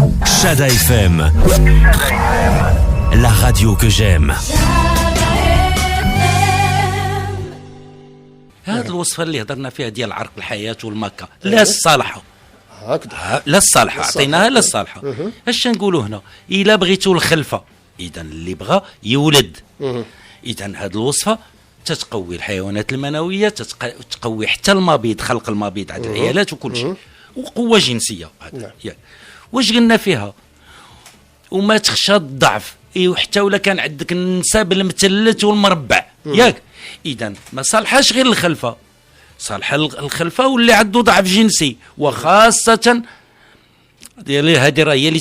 Chada FM, la radio que j'aime. هذه الوصفه اللي هضرنا فيها ديال عرق الحياه والمكه لا الصالحه هكذا لا الصالحه عطيناها لا الصالحه. اش نقولوا هنا؟ الا بغيتوا الخلفه، اذا اللي بغى يولد، اذا هذه الوصفه تتقوي الحيوانات المنويه، تقوي حتى المبيض، خلق المبيض عند العيالات وكل شيء، وقوه جنسيه. هذا واش قلنا فيها؟ وما تخشى الضعف، وحتى ولا كان عندك النساب المثلث والمربع ياك، اذا ما صالحاش غير الخلفه، صالحه الخلفه واللي عنده ضعف جنسي، وخاصه ديالي هذه راه هي اللي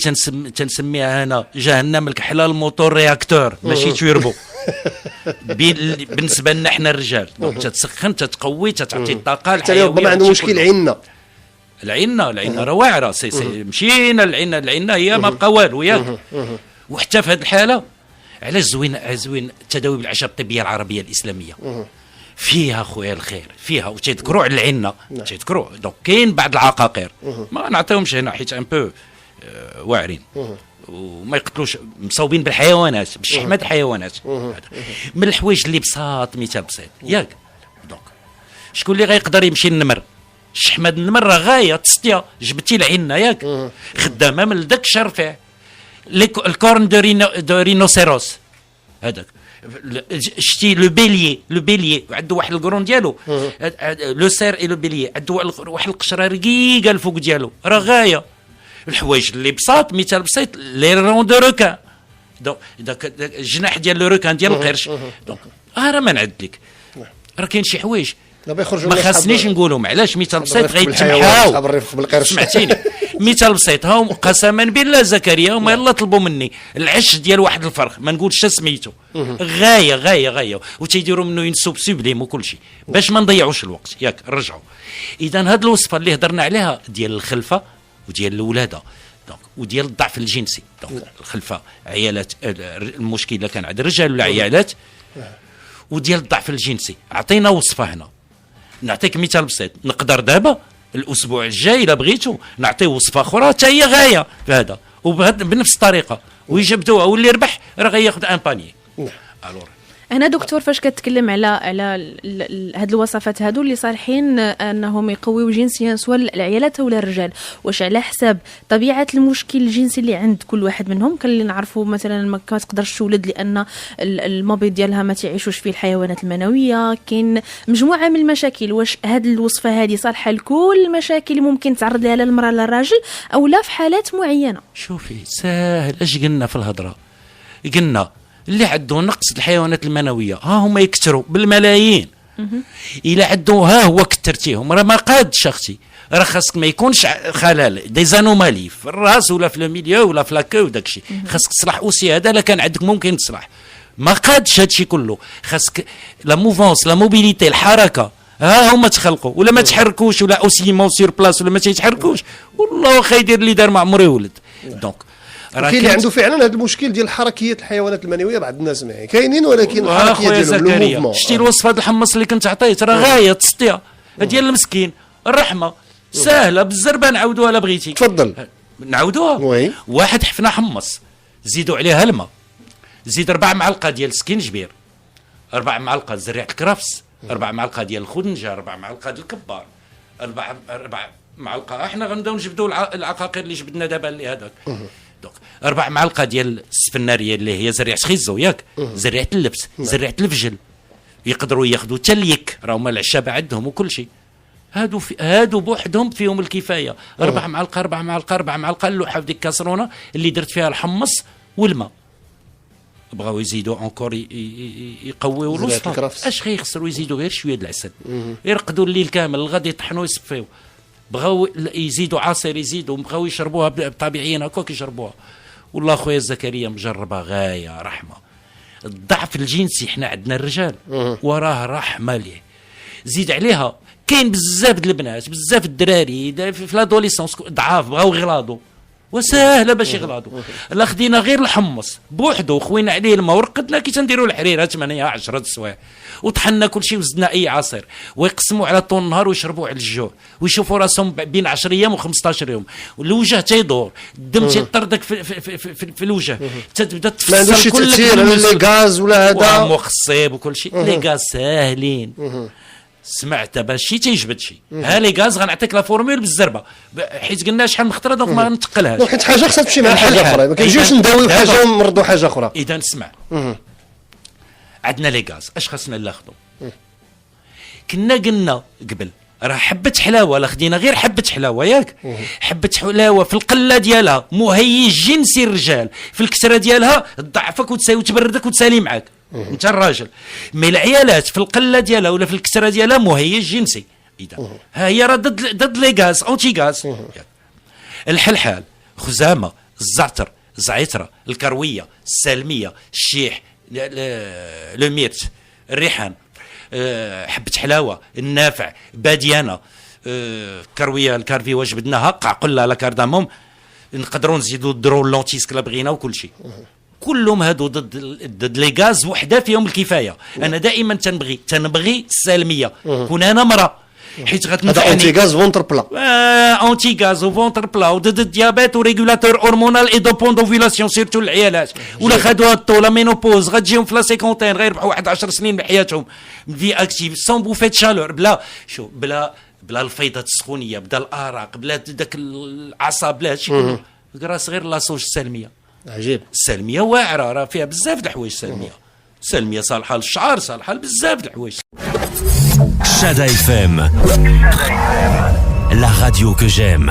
تنسميها انا جهنم الكحله الموتور رياكتور ماشي تيربو. بالنسبه لنا حنا الرجال تتسخن، تتقوي، تعطي الطاقه الحيويه. ربما عنده مشكل العينه راه واعره، مشينا العينه هي ما بقى والو ياك. وحتى في هذه الحاله علاش زوين التداوي بالاعشاب الطبيه العربيه الاسلاميه فيها خويا الخير، فيها وتذكروا على العينه، تذكروا دونك كاين بعض العقاقير ما نعطيهمش هنا حيت ان بو واعرين وما يقتلوش، مصوبين بالحيوانات بالشحمات الحيوانات. من الحوايج اللي بساط، مثال بسيط ياك. دونك شكون اللي غيقدر يمشي للنمر؟ الشحمه النمر راه غايه تسطيا، جبتي العينه ياك خدامه من داك الشرفع. الكورن دو رينوسيروس هذاك، شتي لو بيليي عنده واحد القرون ديالو، لو سير اي لو بيليي عنده واحد القشره رقيقه الفوق ديالو، راه غايه. الحوايج اللي بساط، مثال بسيط لي رون دو روكان، دونك الجناح ديال لو روكان ديال القرش. دونك راه ما نعدلك، راه كاين شي حوايج ما خاصنيش نقولهم. علاش؟ مثال بسيط غيتمحاو، سمعتيني؟ مثال بسيط، ها قسما بالله زكريا هما يلا طلبوا مني العش ديال واحد الفرخ، ما نقولش سميتو، غايه وتيديروا منه ينسوب سوبليم وكل شيء باش ما نضيعوش الوقت ياك. رجعوا اذا هذه الوصفه اللي هضرنا عليها ديال الخلفه وديال الولاده دونك وديال الضعف الجنسي، دونك الخلفه عيالات، المشكل الا كان عند الرجال ولا عيالات، وديال الضعف الجنسي. عطينا وصفه هنا، نعطيك مثال بسيط. نقدر دابا الاسبوع الجاي الا بغيتو نعطي وصفه اخرى حتى هي غايه في هذا بنفس الطريقه، ويجبدوها، واللي ربح راه غياخذ ان باني. الور هنا دكتور فاش كتكلم على هاد الوصفات هادو اللي صالحين انهم يقويو جنسيا سواء العيالات ولا الرجال، واش على حساب طبيعه المشكل الجنسي اللي عند كل واحد منهم؟ كان اللي نعرفوا مثلا ما كتقدرش تولد لان المبيض ديالها ما تعيشوش فيه الحيوانات المنويه، كاين مجموعه من المشاكل. واش هاد الوصفه هذه صالحه لكل المشاكل اللي ممكن تعرض لها المراه لا الراجل، او لا في حالات معينه؟ شوفي ساهل، اش قلنا في الهضره؟ قلنا اللي عنده نقص الحيوانات المنويه ها هما يكثروا بالملايين. الى عنده ها هو كثرتيهم راه ما قادش اختي، راه خاصك ما يكونش خلل دي زانومالي في الراس ولا في الميليو ولا في لاكو وداك الشيء، خاصك تصلح اوسي. هذا لا كان عندك ممكن تصلح، ما قادش هذا الشيء كله. خاصك لا موفونس، لا موبيليتي، الحركه، ها هما تخلقوا ولا ما تحركوش، ولا اوسيمون سير بلاص ولا ما تيتحركوش، والله واخا يدير اللي دار ما عمره يولد. دونك كاين اللي عنده فعلا هذا المشكل ديال حركيه الحيوانات المنويه، بعض الناس معي كاينين، ولكن الحركيه ديالهم الموفمون. شتي الوصفه هذا الحمص اللي كنت عطيت راه غايه تسطيا ديال المسكين، الرحمه سهله بالزربه. نعاودوها لا بغيتي، تفضل نعاودوها. واحد حفنه حمص، زيدوا عليها الماء، زيد 4 معلقه ديال سكينجبير، 4 معلقه زريعه الكرفس، 4 معلقه ديال الخنجه، 4 معلقه ديال الكبار، 4 معلقه. احنا غنبداو نجبدوا العقاقير اللي جبدنا دابا اللي هذاك. دونك 4 معلقه ديال السفناريه اللي هي زريعه خيزو ياك، زريعه اللبس، زريعه الفجل، يقدروا ياخذوا تليك، راهما العشابه عندهم وكل شيء. هادو بوحدهم فيهم الكفايه. 4 معلقه 4 معلقه 4 معلقه اللوحه في ديك الكاسرونه اللي درت فيها الحمص والماء. بغاو يزيدوا اونكور يقويوا الوصفه، اش غيخسروا؟ يزيدوا غير شويه د العسل، يرقدوا الليل كامل، الغد يطحنوا يصفيو. بغاو يزيدوا عصير يزيدوا، بغاو يشربوها طبيعيين هكاك يشربوها. والله خويا زكريا مجربه غايه رحمه. الضعف الجنسي حنا عندنا الرجال وراه رحمه ليه. زيد عليها كاين بزاف د البنات، بزاف الدراري في لادوليسونس ضعاف، بغاو يغلاضوا وسهله باش يغلاضوا. لا خدينا غير الحمص بوحدو وخوينا عليه الماء ورقدنا كي تنديروا الحريره 8 10 سوايع وطحنا كل شيء وزدنا اي عصير ويقسموا على طول النهار ويشربوا على الجوع ويشوفوا راسهم بين 10 ايام و15 يوم والوجه تيدور الدم تيطردك في الوجه تبدا تفصل. ما عندوش تاثير على لي غاز ولا هذا مخصب وكل شيء. لي غاز ساهلين. سمعت باش شي تيجبد شي ها لي غاز غنعطيك لا فورمول بالزربه حيت قلنا شحال من خطره دونك ما نتقلهاش. حيت حاجه خصها تمشي مع حاجه اخرى ما كيجيوش نداويو حاجه ونمرضوا حاجه اخرى. اذا اسمع عندنا لي غاز اش خاصنا ناخذوا. كنا قلنا قبل راه حبه حلاوه لا خدينا غير حبه حلاوه ياك حبه حلاوه في القله ديالها مهيج جنسي الرجال في الكسره ديالها تضعفك وتبردك وتسالي معاك انت الراجل. مي العيالات في القله ديالها ولا في الكسره ديالها مهيج جنسي. اذا ها هي راه ضد لي غاز اونتي غاز. الحلحال خزامه الزعتر الزعتره الكرويه السالميه الشيح لو ميرت الريحان حبة حلاوة النافع باديانة كروية الكارفي واش بدناها قعقلة لا كارداموم نقدروا نزيدوا درو لونتيسك لا بغينا وكل شيء. كلهم هادو ضد لي غاز وحده فيهم الكفايه. انا دائما تنبغي السالميه كون انا مرأة حيت غتنفعني. هذا اونتي غاز فونتر بلا اونتي غاز وفونتر بلا وضد الديابيت وريغولاتور هرمونال اي دوبون دوفيلاسيون سيرتو العيالات ولا خدوها الطو لا مينوبوز غتجيهم في لا سيكونتين غيربحوا واحد 10 سنين من حياتهم في اكتيف سون بوفيت شالور بلا الفيضات السخونيه بلا الارق بلا داك العصا بلا هادشي كله راس غير لاصوج السلميه. عجيب. السلميه واعره راه فيها بزاف د الحوايج. السلميه صالحه للشعر صالحه بزاف د الحوايج. Chada FM, la radio que j'aime.